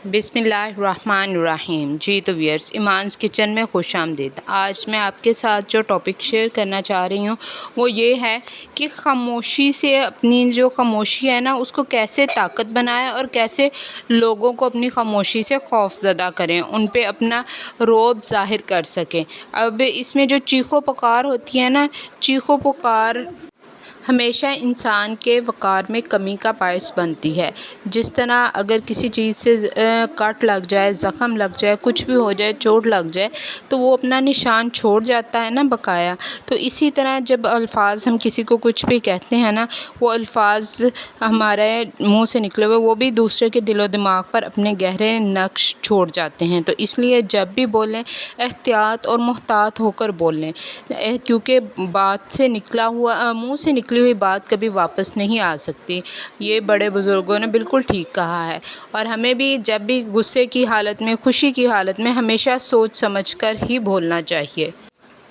بسم اللہ الرحمن الرحیم۔ جی تو ویئرس، ایمانس کچن میں خوش آمدید۔ آج میں آپ کے ساتھ جو ٹاپک شیئر کرنا چاہ رہی ہوں وہ یہ ہے کہ خاموشی سے اپنی جو خاموشی ہے نا اس کو کیسے طاقت بنائیں اور کیسے لوگوں کو اپنی خاموشی سے خوف زدہ کریں، ان پہ اپنا رعب ظاہر کر سکیں۔ اب اس میں جو چیخ و پکار ہوتی ہے نا، چیخ و پکار ہمیشہ انسان کے وقار میں کمی کا باعث بنتی ہے۔ جس طرح اگر کسی چیز سے کٹ لگ جائے، زخم لگ جائے، کچھ بھی ہو جائے، چوٹ لگ جائے تو وہ اپنا نشان چھوڑ جاتا ہے نا بقایا۔ تو اسی طرح جب الفاظ ہم کسی کو کچھ بھی کہتے ہیں نا، وہ الفاظ ہمارے منہ سے نکلے ہوئے وہ بھی دوسرے کے دل و دماغ پر اپنے گہرے نقش چھوڑ جاتے ہیں۔ تو اس لیے جب بھی بولیں احتیاط اور محتاط ہو کر بولیں، کیونکہ بات سے نکلا ہوا منہ سے نکلی ہوئی بات کبھی واپس نہیں آ سکتی۔ یہ بڑے بزرگوں نے بالکل ٹھیک کہا ہے، اور ہمیں بھی جب بھی غصے کی حالت میں، خوشی کی حالت میں ہمیشہ سوچ سمجھ کر ہی بولنا چاہیے۔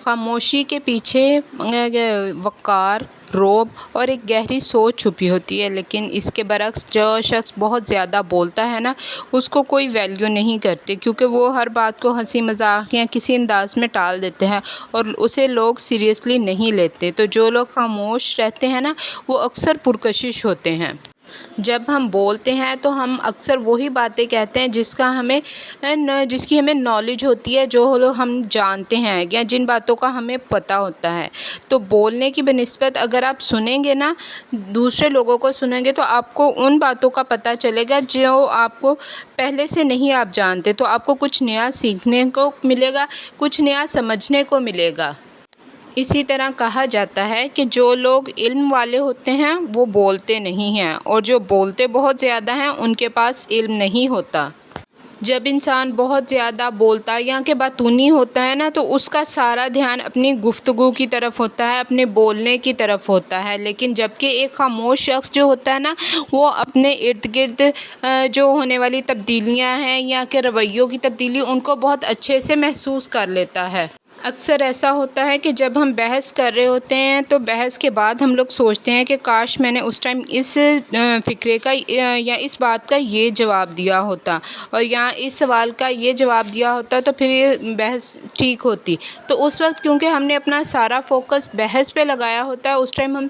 خاموشی کے پیچھے وقار، رعب اور ایک گہری سوچ چھپی ہوتی ہے، لیکن اس کے برعکس جو شخص بہت زیادہ بولتا ہے نا اس کو کوئی ویلیو نہیں کرتے، کیونکہ وہ ہر بات کو ہنسی مذاق یا کسی انداز میں ٹال دیتے ہیں اور اسے لوگ سیریسلی نہیں لیتے۔ تو جو لوگ خاموش رہتے ہیں نا وہ اکثر پرکشش ہوتے ہیں۔ جب ہم بولتے ہیں تو ہم اکثر وہی باتیں کہتے ہیں جس کی ہمیں نالج ہوتی ہے، جو لوگ ہم جانتے ہیں یا جن باتوں کا ہمیں پتہ ہوتا ہے۔ تو بولنے کی بنسبت اگر آپ سنیں گے نا، دوسرے لوگوں کو سنیں گے، تو آپ کو ان باتوں کا پتہ چلے گا جو آپ کو پہلے سے نہیں آپ جانتے، تو آپ کو کچھ نیا سیکھنے کو ملے گا، کچھ نیا سمجھنے کو ملے گا۔ اسی طرح کہا جاتا ہے کہ جو لوگ علم والے ہوتے ہیں وہ بولتے نہیں ہیں، اور جو بولتے بہت زیادہ ہیں ان کے پاس علم نہیں ہوتا۔ جب انسان بہت زیادہ بولتا یا کہ باتونی ہوتا ہے نا تو اس کا سارا دھیان اپنی گفتگو کی طرف ہوتا ہے، اپنے بولنے کی طرف ہوتا ہے، لیکن جبکہ ایک خاموش شخص جو ہوتا ہے نا وہ اپنے ارد گرد جو ہونے والی تبدیلیاں ہیں یا کہ رویوں کی تبدیلی ان کو بہت اچھے سے محسوس کر لیتا ہے۔ اکثر ایسا ہوتا ہے کہ جب ہم بحث کر رہے ہوتے ہیں تو بحث کے بعد ہم لوگ سوچتے ہیں کہ کاش میں نے اس ٹائم اس فقرے کا یا اس بات کا یہ جواب دیا ہوتا، اور یا اس سوال کا یہ جواب دیا ہوتا تو پھر یہ بحث ٹھیک ہوتی۔ تو اس وقت کیونکہ ہم نے اپنا سارا فوکس بحث پہ لگایا ہوتا ہے، اس ٹائم ہم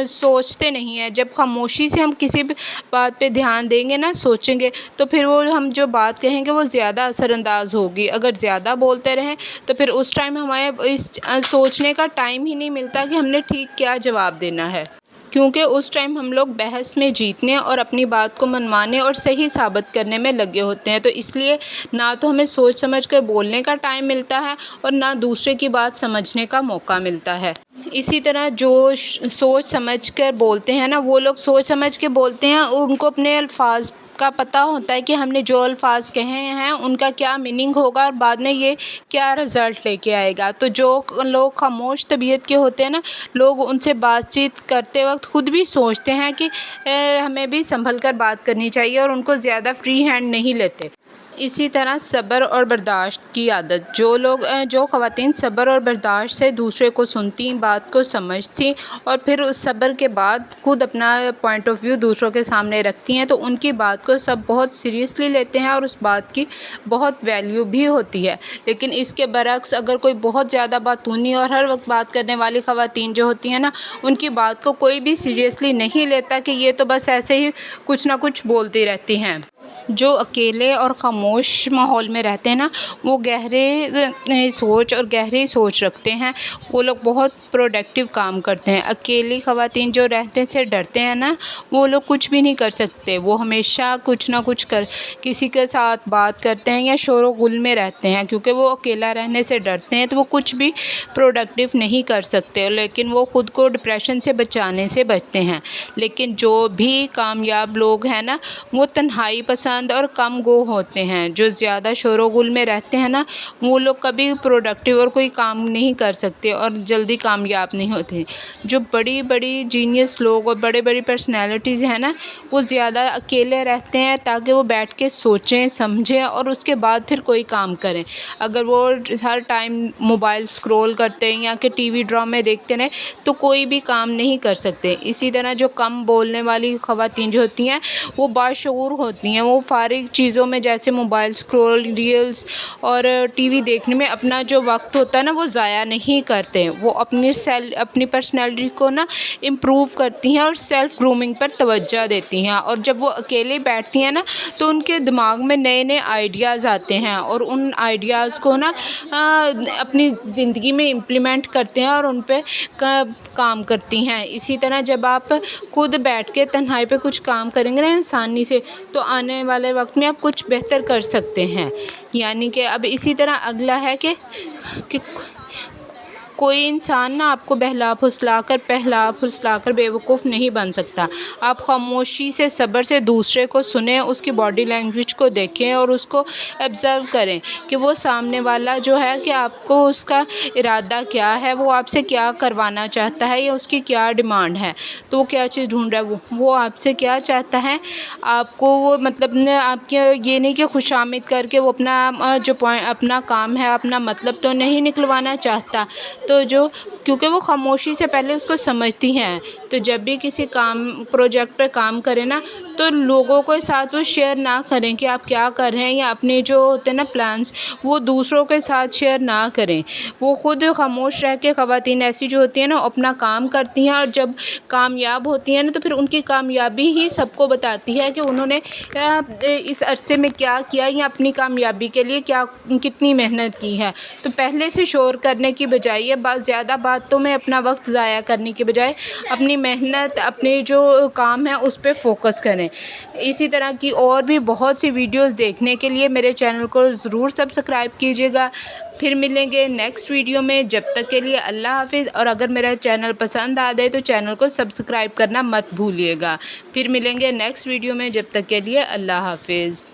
سوچتے نہیں ہیں۔ جب خاموشی سے ہم کسی بھی بات پہ دھیان دیں گے نا، سوچیں گے، تو پھر وہ ہم جو بات کہیں گے وہ زیادہ اثر انداز ہوگی۔ اگر زیادہ بولتے رہیں تو پھر اس ٹائم ہمیں اس سوچنے کا ٹائم ہی نہیں ملتا کہ ہم نے ٹھیک کیا جواب دینا ہے، کیونکہ اس ٹائم ہم لوگ بحث میں جیتنے اور اپنی بات کو منوانے اور صحیح ثابت کرنے میں لگے ہوتے ہیں۔ تو اس لیے نہ تو ہمیں سوچ سمجھ کر بولنے کا ٹائم ملتا ہے اور نہ دوسرے کی بات سمجھنے کا موقع ملتا ہے۔ اسی طرح جو سوچ سمجھ کر بولتے ہیں نا، وہ لوگ سوچ سمجھ کے بولتے ہیں اور ان کو اپنے الفاظ کا پتہ ہوتا ہے کہ ہم نے جو الفاظ کہے ہیں ان کا کیا میننگ ہوگا اور بعد میں یہ کیا رزلٹ لے کے آئے گا۔ تو جو لوگ خاموش طبیعت کے ہوتے ہیں نا، لوگ ان سے بات چیت کرتے وقت خود بھی سوچتے ہیں کہ ہمیں بھی سنبھل کر بات کرنی چاہیے، اور ان کو زیادہ فری ہینڈ نہیں لیتے۔ اسی طرح صبر اور برداشت کی عادت، جو خواتین صبر اور برداشت سے دوسرے کو سنتی، بات کو سمجھتی اور پھر اس صبر کے بعد خود اپنا پوائنٹ آف ویو دوسروں کے سامنے رکھتی ہیں، تو ان کی بات کو سب بہت سیریسلی لیتے ہیں اور اس بات کی بہت ویلیو بھی ہوتی ہے۔ لیکن اس کے برعکس اگر کوئی بہت زیادہ باتونی اور ہر وقت بات کرنے والی خواتین جو ہوتی ہیں نا، ان کی بات کو کوئی بھی سیریسلی نہیں لیتا کہ یہ تو بس ایسے ہی کچھ نہ کچھ بولتی رہتی ہیں۔ جو اکیلے اور خاموش ماحول میں رہتے ہیں نا وہ گہرے سوچ رکھتے ہیں، وہ لوگ بہت پروڈکٹیو کام کرتے ہیں۔ اکیلی خواتین جو رہتے سے ڈرتے ہیں نا، وہ لوگ کچھ بھی نہیں کر سکتے، وہ ہمیشہ کچھ نہ کچھ کسی کے ساتھ بات کرتے ہیں یا شور و غل میں رہتے ہیں، کیونکہ وہ اکیلا رہنے سے ڈرتے ہیں، تو وہ کچھ بھی پروڈکٹیو نہیں کر سکتے، لیکن وہ خود کو ڈپریشن سے بچانے سے بچتے ہیں۔ لیکن جو بھی کامیاب لوگ ہیں نا وہ تنہائی پسند اور کم گو ہوتے ہیں۔ جو زیادہ شور و غل میں رہتے ہیں نا وہ لوگ کبھی پروڈکٹیو اور کوئی کام نہیں کر سکتے اور جلدی کامیاب نہیں ہوتے۔ جو بڑی بڑی جینیس لوگ اور بڑے بڑی پرسنالٹیز ہیں نا وہ زیادہ اکیلے رہتے ہیں تاکہ وہ بیٹھ کے سوچیں سمجھیں اور اس کے بعد پھر کوئی کام کریں۔ اگر وہ ہر ٹائم موبائل اسکرول کرتے ہیں یا کہ ٹی وی ڈرامے دیکھتے رہیں تو کوئی بھی کام نہیں کر سکتے۔ اسی طرح جو کم بولنے والی خواتین جو ہوتی ہیں وہ باشعور ہوتی ہیں، وہ فارغ چیزوں میں جیسے موبائل اسکرول، ریلز اور ٹی وی دیکھنے میں اپنا جو وقت ہوتا ہے نا وہ ضائع نہیں کرتے. وہ اپنی پرسنالٹی کو نا امپروو کرتی ہیں اور سیلف گرومنگ پر توجہ دیتی ہیں. اور جب وہ اکیلے بیٹھتی ہیں نا تو ان کے دماغ میں نئے نئے آئیڈیاز آتے ہیں اور ان آئیڈیاز کو نا اپنی زندگی میں امپلیمنٹ کرتے ہیں اور ان پہ کام کرتی ہیں. اسی طرح جب آپ خود بیٹھ کے تنہائی پہ کچھ کام کریں گے نا انسانی سے تو آنے والے وقت میں آپ کچھ بہتر کر سکتے ہیں. یعنی کہ اب اسی طرح اگلا ہے کہ کوئی انسان نا آپ کو بہلا پھسلا کر بیوقوف نہیں بن سکتا. آپ خاموشی سے صبر سے دوسرے کو سنیں، اس کی باڈی لینگویج کو دیکھیں اور اس کو آبزرو کریں کہ وہ سامنے والا جو ہے کہ آپ کو اس کا ارادہ کیا ہے، وہ آپ سے کیا کروانا چاہتا ہے یا اس کی کیا ڈیمانڈ ہے. تو وہ کیا چیز ڈھونڈ رہا ہے، وہ آپ سے کیا چاہتا ہے. آپ کو وہ مطلب آپ کے یہ نہیں کہ خوشامد کر کے وہ اپنا کام ہے، اپنا مطلب تو نہیں نکلوانا چاہتا. تو کیونکہ وہ خاموشی سے پہلے اس کو سمجھتی ہیں. تو جب بھی کسی پروجیکٹ پہ کام کریں نا تو لوگوں کے ساتھ وہ شیئر نہ کریں کہ آپ کیا کر رہے ہیں، یا اپنے جو ہوتے ہیں نا پلانس وہ دوسروں کے ساتھ شیئر نہ کریں. وہ خود خاموش رہ کے خواتین ایسی جو ہوتی ہیں نا اپنا کام کرتی ہیں اور جب کامیاب ہوتی ہیں نا تو پھر ان کی کامیابی ہی سب کو بتاتی ہے کہ انہوں نے اس عرصے میں کیا کیا یا اپنی کامیابی کے لیے کتنی محنت کی ہے. تو پہلے سے شور کرنے کی بجائے زیادہ باتوں میں اپنا وقت ضائع کرنے کی بجائے اپنی محنت، اپنے جو کام ہے اس پہ فوکس کریں. اسی طرح کی اور بھی بہت سی ویڈیوز دیکھنے کے لیے میرے چینل کو ضرور سبسکرائب کیجیے گا. پھر ملیں گے نیکسٹ ویڈیو میں. جب تک کے لیے اللہ حافظ. اور اگر میرا چینل پسند آ جائے تو چینل کو سبسکرائب کرنا مت بھولیے گا. پھر ملیں گے نیکسٹ ویڈیو میں. جب تک کے لیے اللہ حافظ.